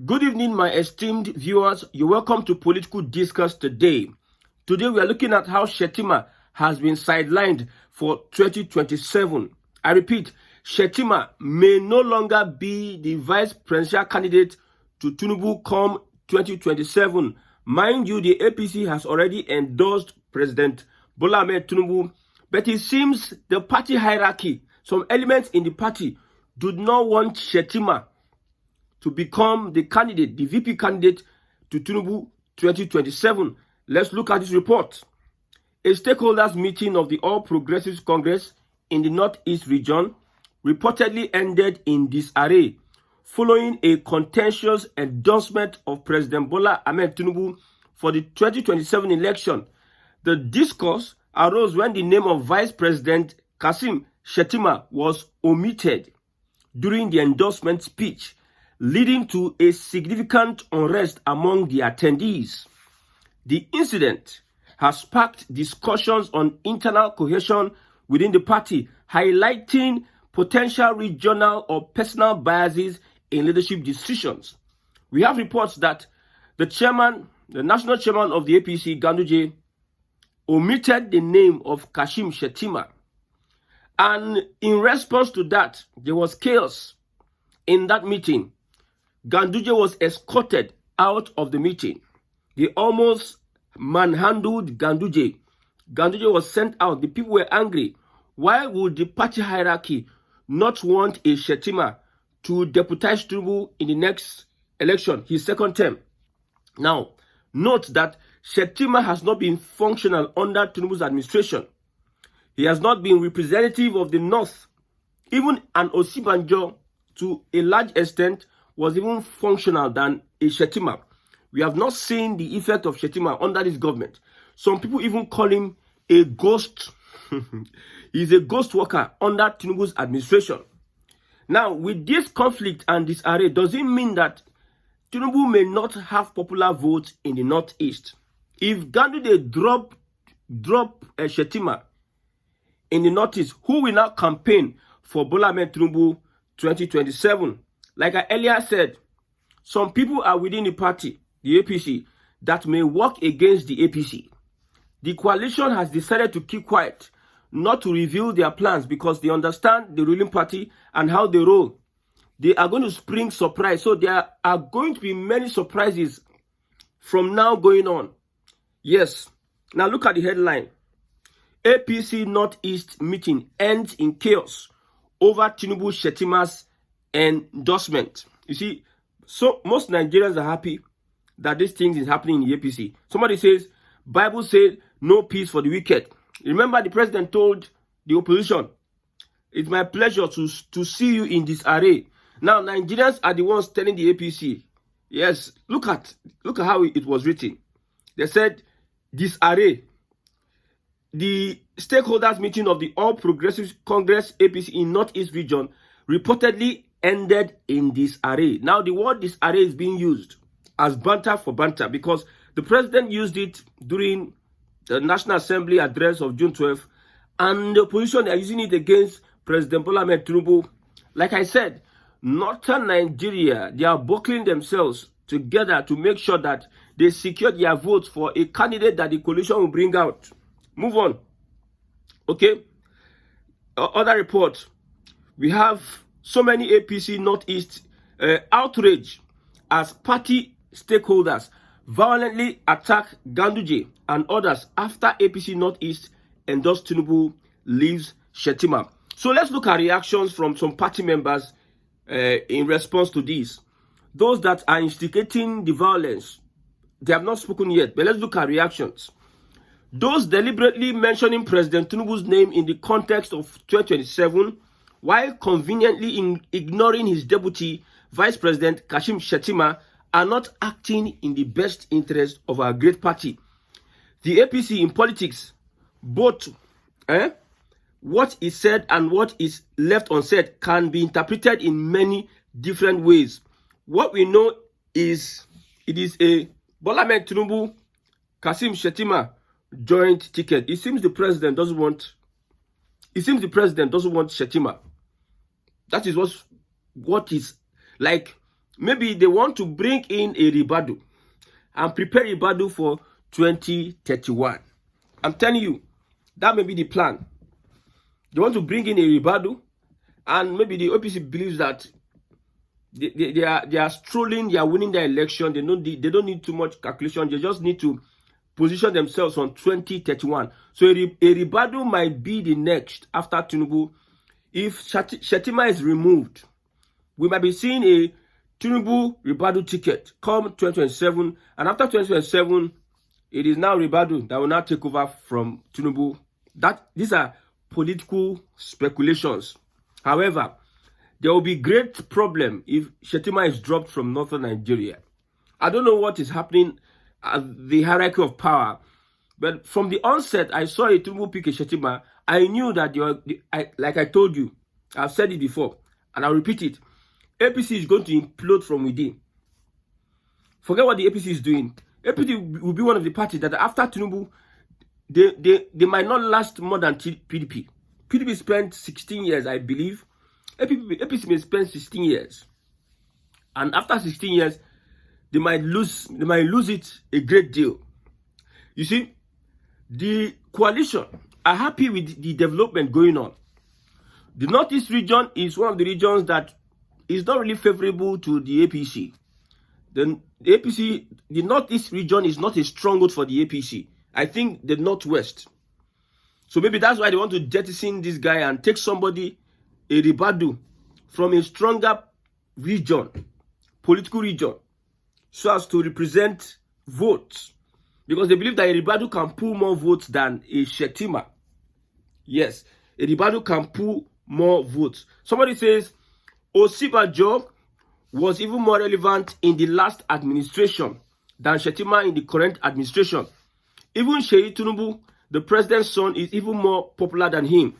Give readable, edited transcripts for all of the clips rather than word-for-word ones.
Good evening, my esteemed viewers. You're welcome to Political Discourse today. Today, we are looking at how Shettima has been sidelined for 2027. I repeat, Shettima may no longer be the vice presidential candidate to Tinubu come 2027. Mind you, the APC has already endorsed President Bola Ahmed Tinubu, but it seems the party hierarchy, some elements in the party, do not want Shettima to become the candidate, the VP candidate to Tinubu 2027. Let's look at this report. A stakeholders meeting of the All Progressives Congress in the Northeast region reportedly ended in disarray following a contentious endorsement of President Bola Ahmed Tinubu for the 2027 election. The discourse arose when the name of Vice President Kashim Shettima was omitted during the endorsement speech, leading to a significant unrest among the attendees. The incident has sparked discussions on internal cohesion within the party, highlighting potential regional or personal biases in leadership decisions. We have reports that the national chairman of the APC, Ganduje, omitted the name of Kashim Shettima. And in response to that, there was chaos in that meeting. Ganduje was escorted out of the meeting. They almost manhandled Ganduje. Ganduje was sent out. The people were angry. Why would the party hierarchy not want a Shettima to deputize Tinubu in the next election, his second term? Now, note that Shettima has not been functional under Tinubu's administration. He has not been representative of the North. Even an Osibanjo, to a large extent, was even functional than a Shettima. We have not seen the effect of Shettima under this government. Some people even call him a ghost. He's a ghost worker under Tinubu's administration. Now, with this conflict and disarray, does it mean that Tinubu may not have popular votes in the Northeast? If Ganduje drop Shettima in the Northeast, who will now campaign for Bola Ahmed Tinubu 2027? Like I earlier said, some people are within the party, the APC, that may work against the APC. The coalition has decided to keep quiet, not to reveal their plans because they understand the ruling party and how they roll. They are going to spring surprise. So there are going to be many surprises from now going on. Yes. Now look at the headline. APC Northeast meeting ends in chaos over Tinubu Shettima's endorsement. You see, so most Nigerians are happy that this thing is happening in the APC. Somebody says, Bible said, no peace for the wicked. Remember, the president told the opposition, it's my pleasure to see you in disarray. Now, Nigerians are the ones telling the APC, yes, look at how it was written. They said, disarray. The stakeholders meeting of the All Progressives Congress APC in Northeast region reportedly ended in disarray. Now, the word disarray is being used as banter for banter because the president used it during the National Assembly address of June 12th, and the opposition are using it against President Bola Ahmed Tinubu. Like I said, Northern Nigeria, they are buckling themselves together to make sure that they secure their votes for a candidate that the coalition will bring out. Move on. Okay. Other report. We have so many APC Northeast outrage as party stakeholders violently attack Ganduje and others after APC Northeast endorsed Tinubu leaves Shettima. So let's look at reactions from some party members in response to this. Those that are instigating the violence, they have not spoken yet, but let's look at reactions. Those deliberately mentioning President Tinubu's name in the context of 2027, while conveniently ignoring his deputy, Vice President Kashim Shettima, are not acting in the best interest of our great party. The APC in politics, both what is said and what is left unsaid can be interpreted in many different ways. What we know is it is a Bola Ahmed Tinubu, Kashim Shettima joint ticket. It seems the president doesn't want Shettima. That is what is like. maybe they want to bring in a Ribadu and prepare Ribadu for 2031. I'm telling you, that may be the plan. They want to bring in a Ribadu, and maybe the OPC believes that they are strolling, they are winning the election. They don't need too much calculation. They just need to position themselves on 2031. So a Ribadu might be the next after Tinubu. If Shettima is removed, we might be seeing a Tinubu Ribadu ticket come 2027, and after 2027, it is now Ribadu that will now take over from Tinubu. These are political speculations. However, there will be great problem if Shettima is dropped from northern Nigeria. I don't know what is happening at the hierarchy of power, but from the onset, I saw a Tinubu pick a Shettima. I knew that like I told you, I've said it before, and I'll repeat it. APC is going to implode from within. Forget what the APC is doing. APC will be one of the parties that after Tinubu, they might not last more than PDP. PDP spent 16 years, I believe. APC may spend 16 years. And after 16 years, they might lose it a great deal. You see, the coalition are happy with the development going on. The Northeast region is one of the regions that is not really favorable to the APC. The Northeast region is not a stronghold for the APC. I think the Northwest. So maybe that's why they want to jettison this guy and take somebody, a Ribadu, from a stronger region, political region, so as to represent votes. Because they believe that a Ribadu can pull more votes than a Shettima. Yes, a Ribadu can pull more votes. Somebody says, Osibajo was even more relevant in the last administration than Shettima in the current administration. Even Sheyi Tinubu, the president's son, is even more popular than him.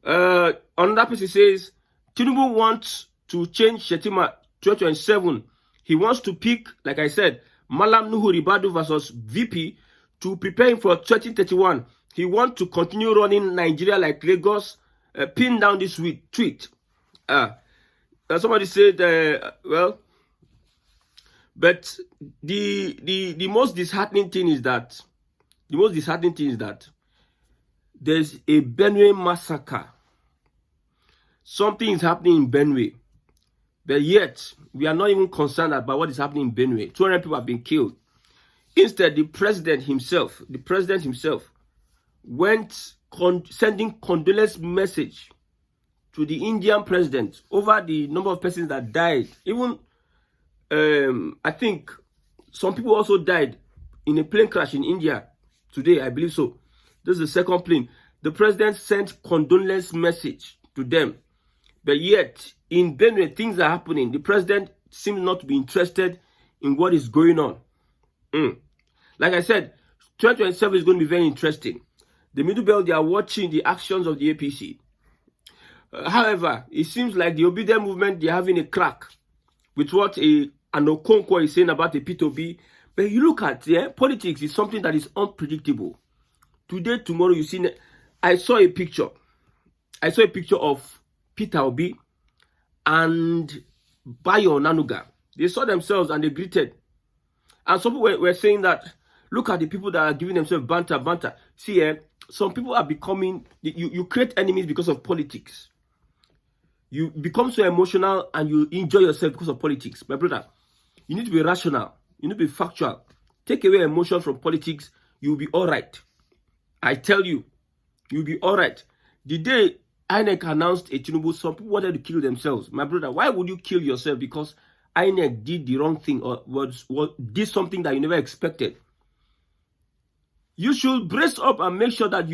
Another person says, Tinubu wants to change Shettima 2027. He wants to pick, like I said, Malam Nuhu Ribadu versus VP to prepare him for 2031. He wants to continue running Nigeria like Lagos. Pin down this tweet. Somebody said, well, but the most disheartening thing is that there's a Benue massacre. Something is happening in Benue, but yet we are not even concerned about what is happening in Benue. 200 people have been killed. Instead, the president himself went sending condolence message to the Indian president over the number of persons that died. Even I think some people also died in a plane crash in India today, I believe so. This is the second plane. The president sent condolence message to them. But yet, in Benue, things are happening. The president seems not to be interested in what is going on. Like I said, 2027 is going to be very interesting. The Middle Belt, they are watching the actions of the APC. However, it seems like the obedient movement, they are having a crack with what an Okonkwo is saying about a P2B. But you look at politics is something that is unpredictable. Today, tomorrow, you see, I saw a picture of Peter Obi and Bayo Nanuga. They saw themselves and they greeted. And some people were saying that, look at the people that are giving themselves banter. See, some people are becoming, you create enemies because of politics. You become so emotional and you enjoy yourself because of politics. My brother, you need to be rational. You need to be factual. Take away emotion from politics, you'll be all right. I tell you, you'll be all right. The day INEC announced a Tinubu, some people wanted to kill themselves. My brother, why would you kill yourself because INEC did the wrong thing or did something that you never expected? You should brace up and make sure that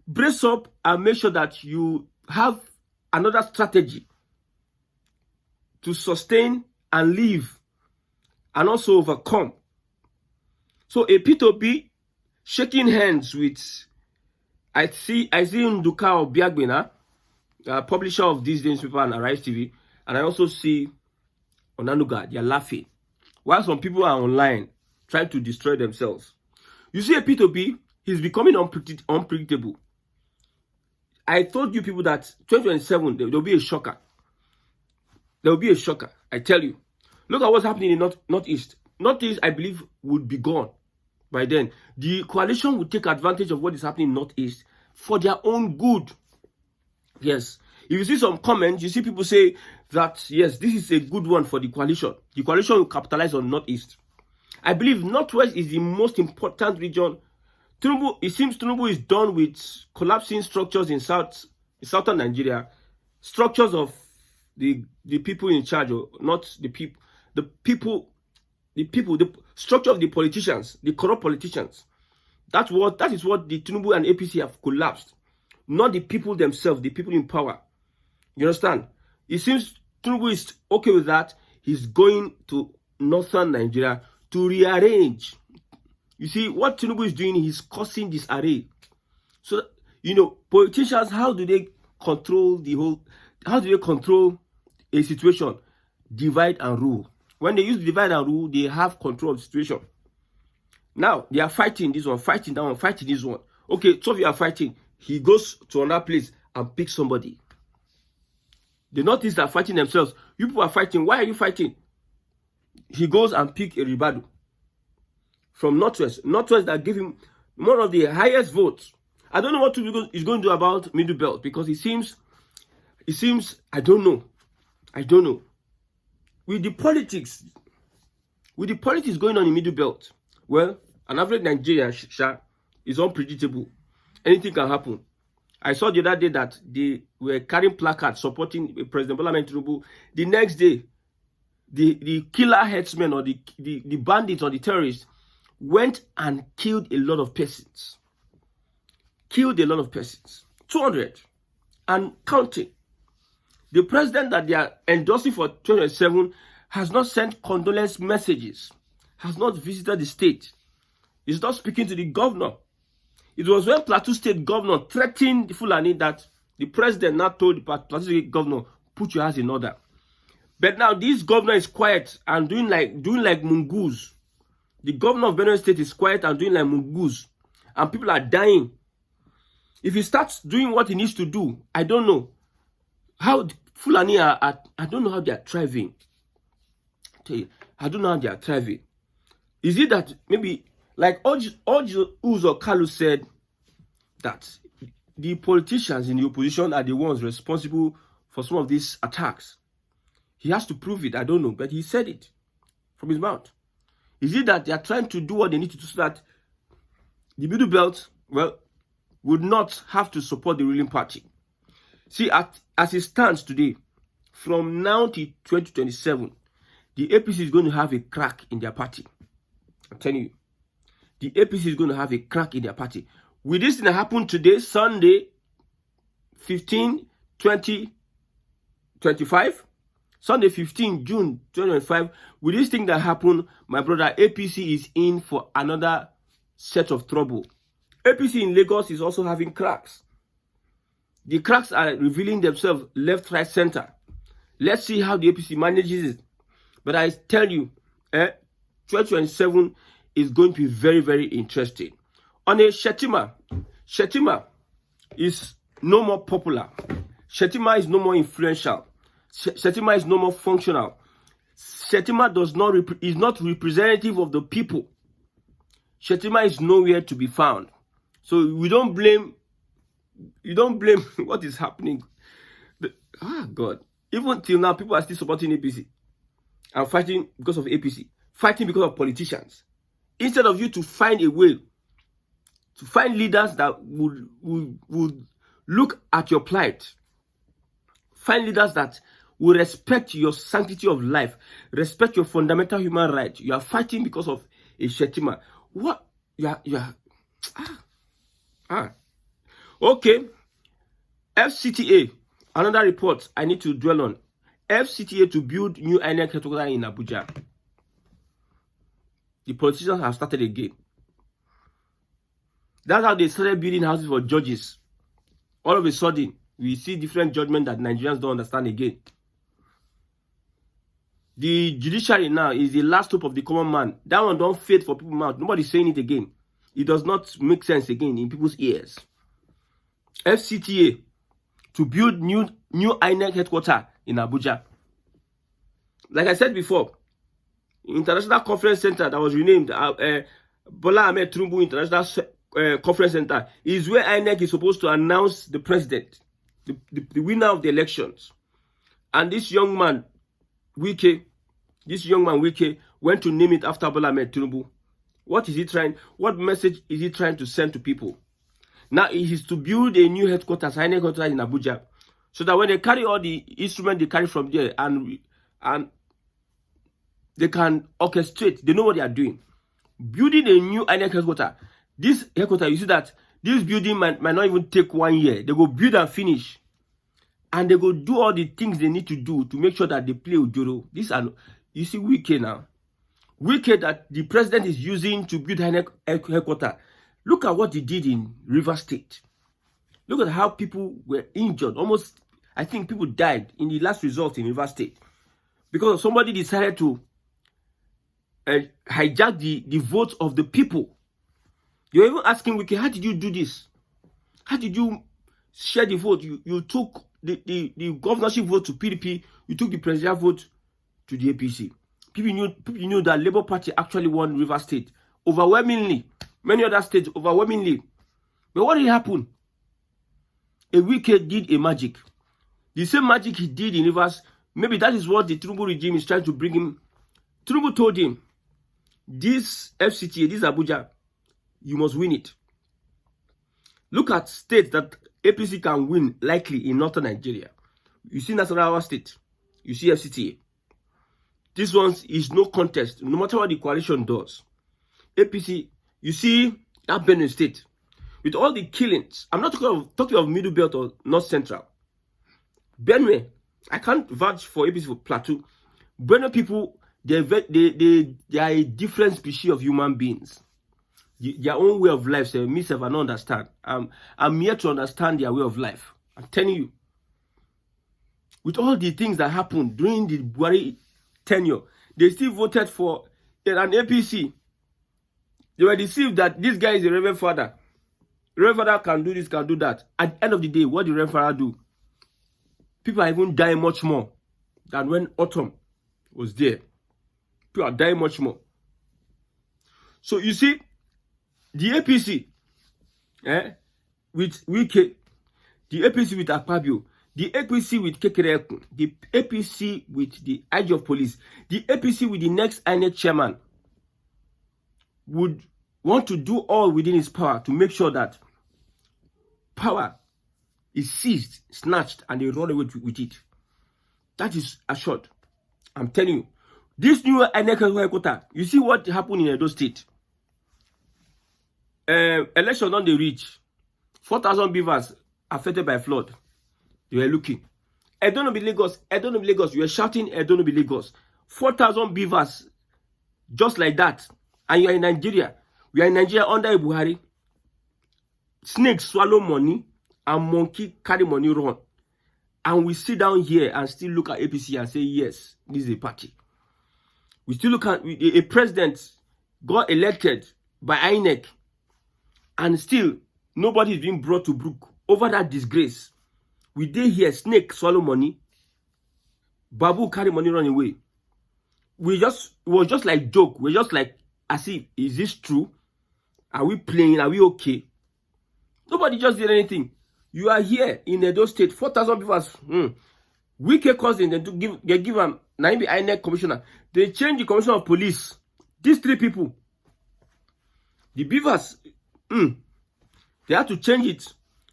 brace up and make sure that you have another strategy to sustain and live and also overcome. So a P2P shaking hands with, I see Nduka Obiagbena, publisher of These Days Paper and Arise TV, and I also see Onanuga. They are laughing while some people are online trying to destroy themselves. You see a P2P, he's becoming unpredictable. I told you people that 2027 there will be a shocker. There will be a shocker, I tell you. Look at what's happening in Northeast. Northeast, I believe, would be gone by then. The coalition would take advantage of what is happening in Northeast for their own good. Yes. If you see some comments, you see people say that, yes, this is a good one for the coalition. The coalition will capitalize on Northeast. I believe Northwest is the most important region. It seems Tinubu is done with collapsing structures in southern Nigeria. Structures of the people in charge, or not the people. The structure of the politicians, the corrupt politicians. That is what the Tinubu and APC have collapsed. Not the people themselves, the people in power. You understand? It seems Tinubu is okay with that. He's going to northern Nigeria to rearrange. You see, what Tinubu is doing, he's causing disarray. So, politicians, how do they control a situation? Divide and rule. When they use divide and rule, they have control of the situation. Now, they are fighting this one, fighting that one, fighting this one. Okay, so if you are fighting, he goes to another place and picks somebody. The Northeast are fighting themselves. You people are fighting. Why are you fighting? He goes and picks a Ribadu from Northwest. Northwest that gave him one of the highest votes. I don't know what he's going to do about Middle Belt, because it seems, I don't know. With the politics going on in Middle Belt, well, an average Nigerian is unpredictable. Anything can happen. I saw the other day that they were carrying placards supporting President Bola Ahmed Tinubu. The next day, the killer headsmen, or the bandits or the terrorists, went and killed a lot of persons. 200 and counting. The president that they are endorsing for 2027 has not sent condolence messages, has not visited the state. He's not speaking to the governor. It was when Plateau State governor threatened the Fulani that the president now told the Plateau State governor, put your house in order. But now this governor is quiet and doing like mungoose. The governor of Benue State is quiet and doing like mungoose. And people are dying. If he starts doing what he needs to do, I don't know how Fulani I don't know how they are thriving. I don't know how they are thriving. Is it that maybe, like Uzo Kalu said, that the politicians in the opposition are the ones responsible for some of these attacks? He has to prove it. I don't know, but he said it from his mouth. Is it that they are trying to do what they need to do so that the Middle Belt, well, would not have to support the ruling party? See, as it stands today, from now to 2027, the APC is going to have a crack in their party. I'm telling you. The APC is going to have a crack in their party. Will this thing happen today, Sunday, 15, 2025? Sunday, 15 June 2025. Will this thing that happen, my brother, APC is in for another set of trouble. APC in Lagos is also having cracks. The cracks are revealing themselves left, right, center. Let's see how the APC manages it. But I tell you, 2027 is going to be very, very interesting. On a Shettima is no more popular. Shettima is no more influential. Shettima is no more functional. Shettima is not representative of the people. Shettima is nowhere to be found. So you don't blame what is happening. God. Even till now, people are still supporting APC and fighting because of APC, fighting because of politicians. Instead of you to find a way, to find leaders that would look at your plight, find leaders that will respect your sanctity of life, respect your fundamental human rights. You are fighting because of a Shettima. What? Okay. FCTA, another report I need to dwell on. FCTA to build new INEC headquarters in Abuja. The politicians have started again. That's how they started building houses for judges. All of a sudden, we see different judgment that Nigerians don't understand again. The judiciary now is the last hope of the common man. That one don't fit for people's mouth. Nobody's saying it again. It does not make sense again in people's ears. FCTA to build new INEC headquarters in Abuja. Like I said before, International Conference Center that was renamed Bola Ahmed Tinubu International Conference Center is where INEC is supposed to announce the president, the winner of the elections. And this young man, Wike, went to name it after Bola Ahmed Tinubu. What message is he trying to send to people? Now it is to build a new headquarters, INEC headquarters in Abuja, so that when they carry all the instruments they carry from there and they can orchestrate, they know what they are doing. Building a new INEC headquarters. This headquarters, you see that this building might not even take 1 year. They go build and finish. And they go do all the things they need to do to make sure that they play Ojoro. You see Wike now. Wike that the president is using to build INEC headquarters. Look at what he did in Rivers State. Look at how people were injured. Almost, I think people died in the last result in Rivers State. Because somebody decided to hijack the votes of the people. You're even asking Wike, how did you do this? How did you share the vote? You took the governorship vote to PDP. You took the presidential vote to the APC. People knew that Labour Party actually won Rivers State overwhelmingly. Many other states overwhelmingly. But what did happen? A Wike did a magic. The same magic he did in Rivers. Maybe that is what the Tinubu regime is trying to bring him. Tinubu told him, this FCTA, this Abuja, you must win it. Look at states that APC can win likely in northern Nigeria. You see Nasarawa State. You see FCTA. This one is no contest, no matter what the coalition does. APC, you see that Benue State. With all the killings, I'm not talking of Middle Belt or North Central. Benue, I can't vouch for APC for Plateau. Benue people, they are a different species of human beings. Their own way of life, so me self, I don't understand. I'm here to understand their way of life. I'm telling you. With all the things that happened during the Buhari tenure, they still voted for an APC. They were deceived that this guy is a Reverend Father. Reverend Father can do this, can do that. At the end of the day, what did Reverend Father do? People are even dying much more than when Autumn was there. People are dying much more. So you see, the APC with Wike, the APC with Akpabio, the APC with Kekereekun, the APC with the IG of police, the APC with the next INEC chairman would want to do all within his power to make sure that power is seized, snatched, and they run away with it. That is assured. I'm telling you. This new INEC headquarters, you see what happened in Edo State. Election on the reach. 4,000 beavers affected by flood. They were looking. I don't know Lagos. You were shouting, I don't know Lagos. 4,000 beavers, just like that. And you are in Nigeria. We are in Nigeria under Buhari. Snakes swallow money and monkey carry money run. And we sit down here and still look at APC and say, yes, this is a party. We still look at a president got elected by INEC. And still, nobody is being brought to book over that disgrace. We did hear snake swallow money, babu carry money run away. It was just like joke. We're just like, as if, is this true? Are we playing? Are we okay? Nobody just did anything. You are here in Edo State, 4,000 people. Wike cousin, they give them Naibi INEC commissioner. They change the commissioner of police. These 3 people, the beavers, they have to change it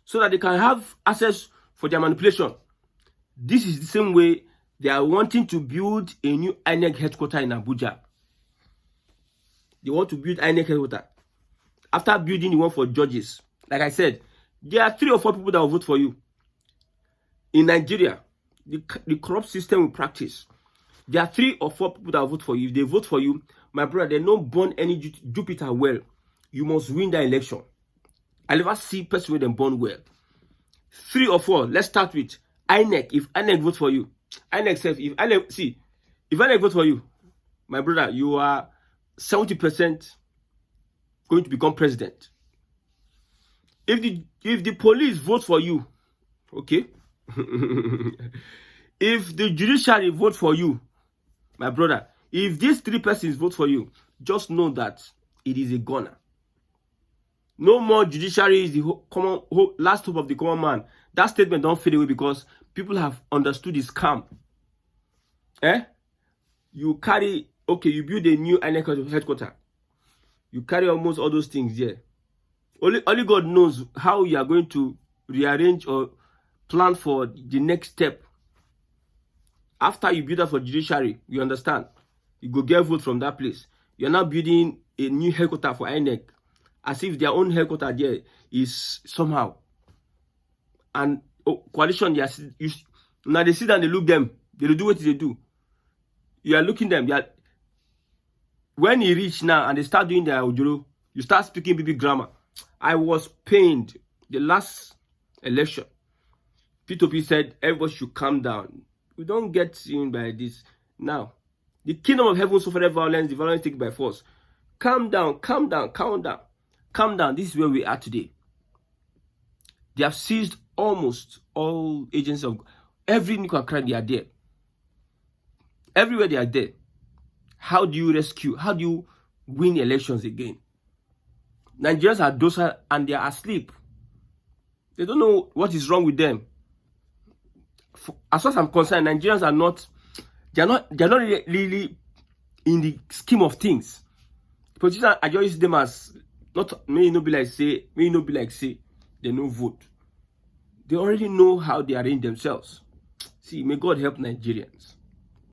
so that they can have access for their manipulation. This is the same way they are wanting to build a new INEC headquarters in Abuja. They want to build INEC headquarters. After building the one for judges, like I said, there are 3 or 4 people that will vote for you. In Nigeria, the corrupt system we practice, there are 3 or 4 people that will vote for you. If they vote for you, my brother, they don't burn any Jupiter well. You must win that election. I never see person with them born well. 3 or 4. Let's start with INEC. If INEC vote for you, INEC says, if INEC vote for you, my brother, you are 70% going to become president. If the police vote for you, okay. If the judiciary vote for you, My brother, if these 3 persons vote for you, just know that it is a goner. No more judiciary is the last hope of the common man. That statement don't fade away because people have understood the scam. You carry, okay, you build a new INEC headquarters. You carry almost all those things there. Only God knows how you are going to rearrange or plan for the next step. After you build that for judiciary, you understand? You go get vote from that place. You're now building a new headquarters for INEC, as if their own headquarters there is somehow. And coalition, now they sit and they look them. They do what they do. You are looking them. When you reach now and they start doing their ojoro, you start speaking BB grammar. I was pained. The last election, P2P said everybody should calm down. We don't get in by this. Now, the kingdom of heaven suffered violence, the violence taken by force. Calm down, calm down, calm down. Calm down. This is where we are today. They have seized almost all agencies of every nuclear crime. They are there. Everywhere they are there. How do you rescue? How do you win elections again? Nigerians are docile and they are asleep. They don't know what is wrong with them. As far as I'm concerned, Nigerians are not. They are not really in the scheme of things. Politicians, I just use them as not, may not be like say, they no vote. They already know how they arrange themselves. See, may God help Nigerians.